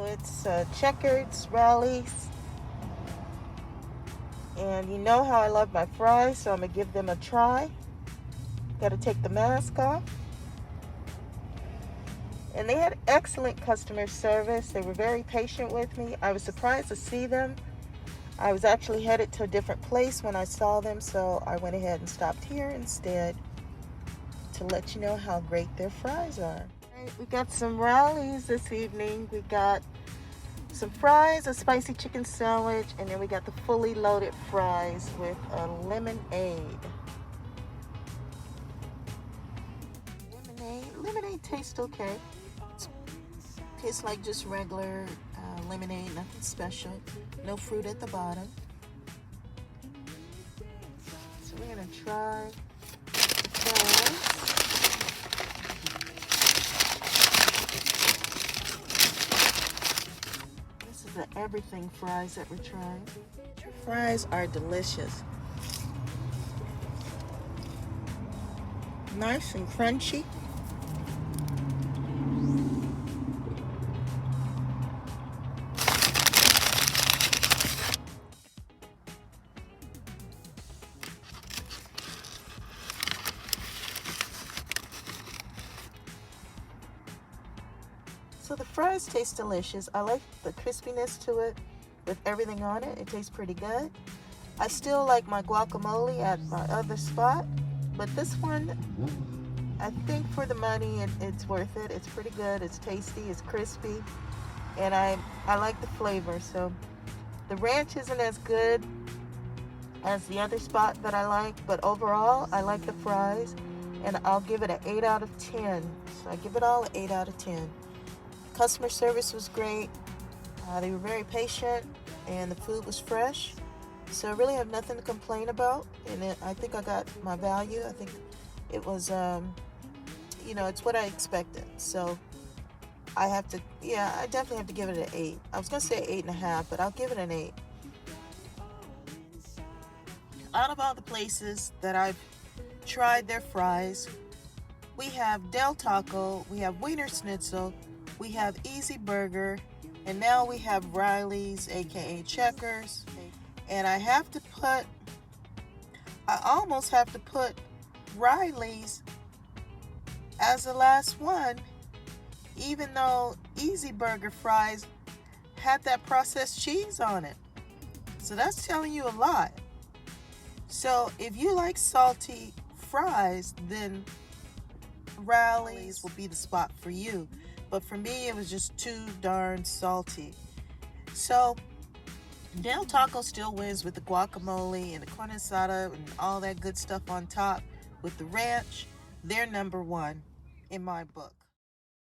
it's Checkers Rallies. And you know how I love my fries, so I'm going to give them a try. Got to take the mask off. And they had excellent customer service. They were very patient with me. I was surprised to see them. I was actually headed to a different place when I saw them, so I went ahead and stopped here instead to let you know how great their fries are. All right, we got some Rallies this evening. We got some fries, a spicy chicken sandwich, and then we got the fully loaded fries with a lemonade. Lemonade tastes okay. It tastes like just regular lemonade, nothing special. No fruit at the bottom. So we're gonna try the fries. This is the everything fries that we're trying. Your fries are delicious. Nice and crunchy. So the fries taste delicious. I like the crispiness to it with everything on it. It tastes pretty good. I still like my guacamole at my other spot, but this one, I think for the money, it's worth it. It's pretty good. It's tasty. It's crispy, and I like the flavor. So the ranch isn't as good as the other spot that I like, but overall, I like the fries, and I'll give it an 8 out of 10. So I give it all an 8 out of 10. Customer service was great. They were very patient, and the food was fresh. So I really have nothing to complain about, and I think I got my value. I think it was, it's what I expected. So I definitely have to give it an 8. I was gonna say 8.5, but I'll give it an 8. Out of all the places that I've tried their fries, we have Del Taco, we have Wiener Schnitzel, we have Easy Burger, and now we have Riley's, aka Checkers. And I almost have to put Riley's as the last one, even though Easy Burger fries had that processed cheese on it. So that's telling you a lot. So if you like salty fries, then Riley's will be the spot for you. But for me, it was just too darn salty. So Del Taco still wins with the guacamole and the carne asada and all that good stuff on top with the ranch. They're number one in my book.